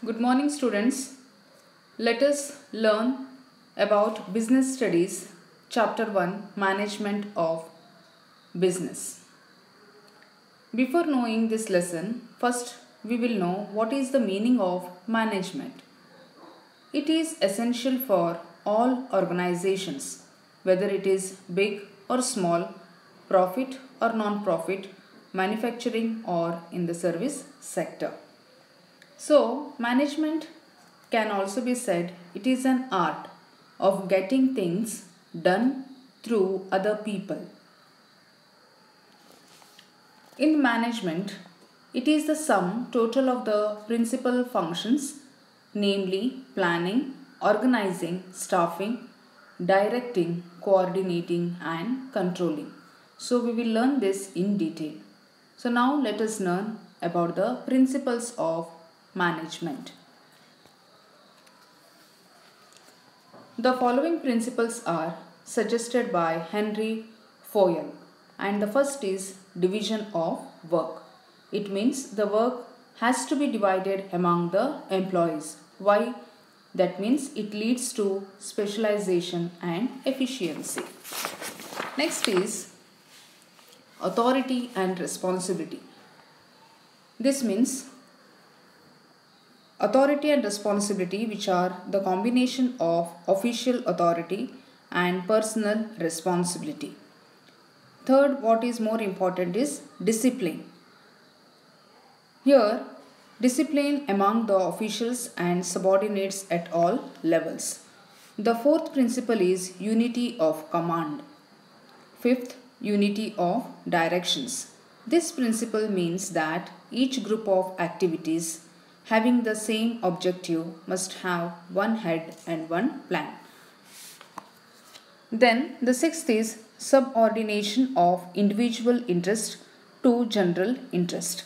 Good morning, students. Let us learn about Business Studies, Chapter 1, Management of Business. Before knowing this lesson, first we will know what is the meaning of management. It is essential for all organizations, whether it is big or small, profit or non-profit, manufacturing or in the service sector. So, management can also be said it is an art of getting things done through other people. In management, it is the sum total of the principal functions, namely planning, organizing, staffing, directing, coordinating, and controlling. So, we will learn this in detail. So, now let us learn about the principles of management. The following principles are suggested by Henry Fayol, and the first is division of work. It means the work has to be divided among the employees. Why? That means it leads to specialization and efficiency. Next is authority and responsibility. This means authority and responsibility, which are the combination of official authority and personal responsibility. Third, what is more important is discipline. Here, discipline among the officials and subordinates at all levels. The fourth principle is unity of command. Fifth, unity of directions. This principle means that each group of activities having the same objective must have one head and one plan. Then the sixth is subordination of individual interest to general interest.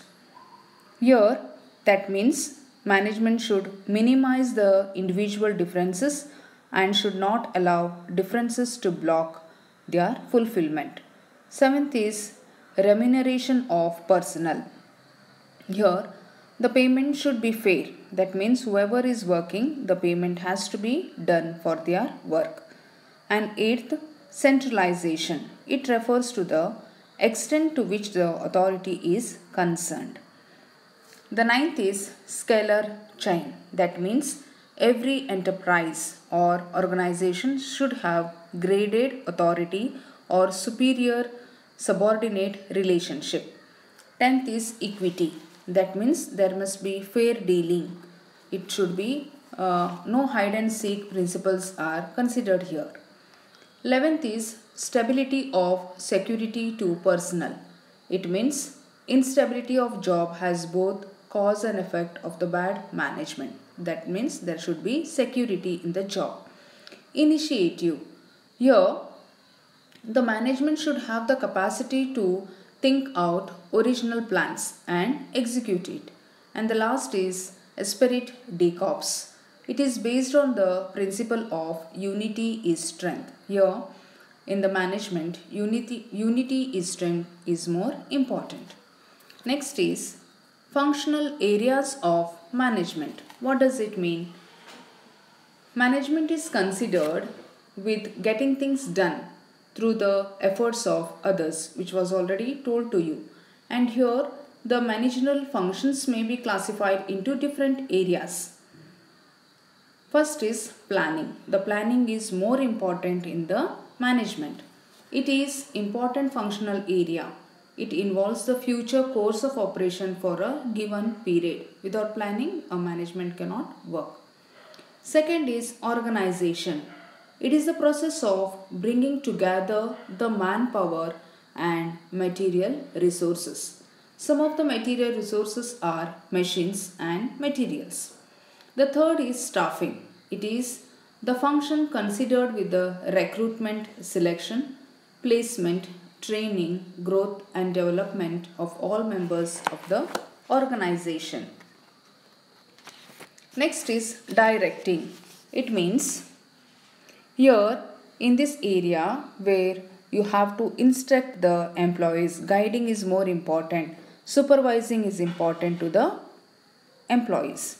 Here, that means management should minimize the individual differences and should not allow differences to block their fulfillment. Seventh is remuneration of personnel. Here, the payment should be fair. That means whoever is working, the payment has to be done for their work. And eighth, centralization. It refers to the extent to which the authority is concerned. The ninth is scalar chain. That means every enterprise or organization should have graded authority or superior subordinate relationship. Tenth is equity. That means there must be fair dealing. It should be no hide and seek principles are considered here. 11th is stability of security to personnel. It means instability of job has both cause and effect of the bad management. That means there should be security in the job. Initiative. Here, the management should have the capacity to think out original plans and execute it. And the last is esprit de corps. It is based on the principle of unity is strength. Here in the management, unity is strength is more important. Next is functional areas of management. What does it mean? Management is considered with getting things done through the efforts of others, which was already told to you. And here the managerial functions may be classified into different areas. First is planning. The planning is more important in the management. It is important functional area. It involves the future course of operation for a given period. Without planning, a management cannot work. Second is organization. It is the process of bringing together the manpower and material resources. Some of the material resources are machines and materials. The third is staffing. It is the function considered with the recruitment, selection, placement, training, growth and development of all members of the organization. Next is directing. It means here in this area where you have to instruct the employees, guiding is more important, supervising is important to the employees.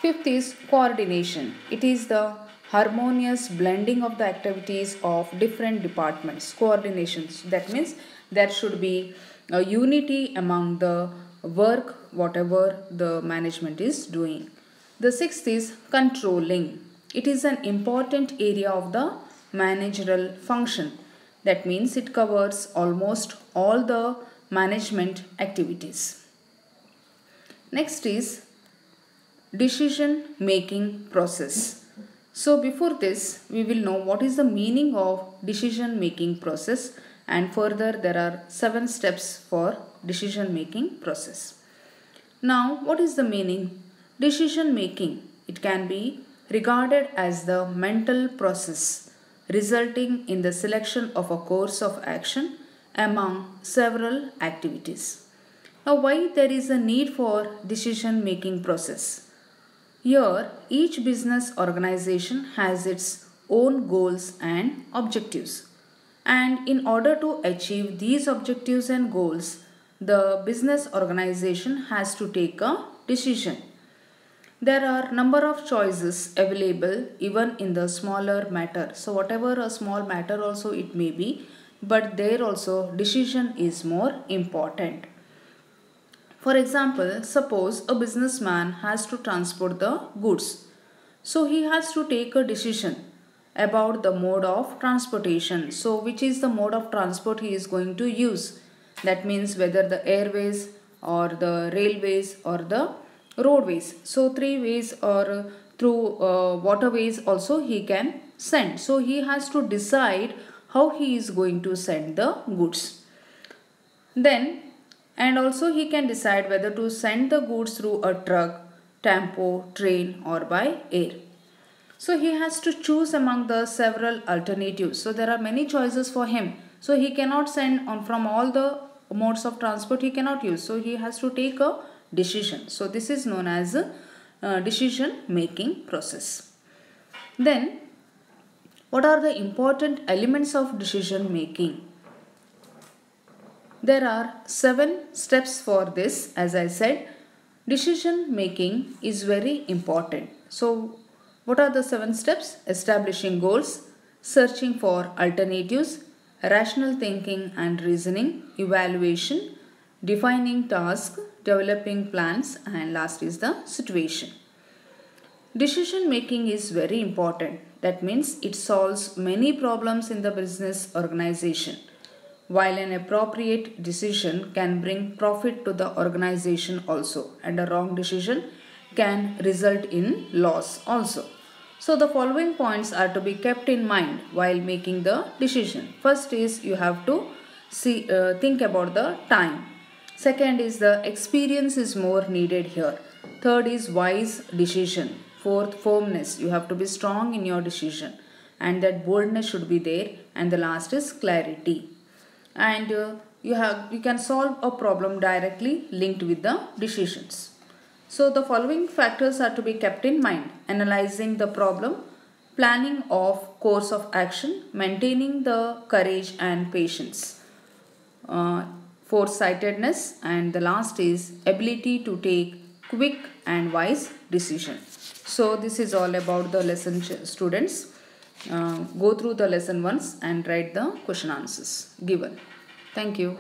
Fifth is coordination. It is the harmonious blending of the activities of different departments. Coordinations. That means there should be a unity among the work whatever the management is doing. The sixth is controlling. It is an important area of the managerial function. That means it covers almost all the management activities. Next is decision making process. So before this we will know what is the meaning of decision making process, and further there are 7 steps for decision making process. Now what is the meaning? Decision making, it can be regarded as the mental process resulting in the selection of a course of action among several activities. Now why there is a need for decision making process? Here each business organization has its own goals and objectives, and in order to achieve these objectives and goals the business organization has to take a decision. There are number of choices available even in the smaller matter. So whatever a small matter also it may be, but there also decision is more important. For example, suppose a businessman has to transport the goods. So he has to take a decision about the mode of transportation. So which is the mode of transport he is going to use. That means whether the airways or the railways or the roadways. So 3 ways or through waterways also he can send. So he has to decide how he is going to send the goods. Then and also he can decide whether to send the goods through a truck, tempo, train or by air. So he has to choose among the several alternatives. So there are many choices for him. So he cannot send on from all the modes of transport he cannot use. So he has to take a decision. So this is known as a decision making process. Then what are the important elements of decision making? There are 7 steps for this. As I said, decision making is very important. So what are the 7 steps? Establishing goals, searching for alternatives, rational thinking and reasoning, evaluation, defining tasks, developing plans, and last is the situation. Decision making is very important. That means it solves many problems in the business organization. While an appropriate decision can bring profit to the organization also, and a wrong decision can result in loss also. So the following points are to be kept in mind while making the decision. First is you have to think about the time. Second is the experience is more needed here. Third is wise decision. Fourth, firmness. You have to be strong in your decision, and that boldness should be there. And the last is clarity. And you can solve a problem directly linked with the decisions. So the following factors are to be kept in mind: analyzing the problem, planning of course of action, maintaining the courage and patience, foresightedness, and the last is ability to take quick and wise decision. So this is all about the lesson, students. Go through the lesson once and write the question answers given. Thank you.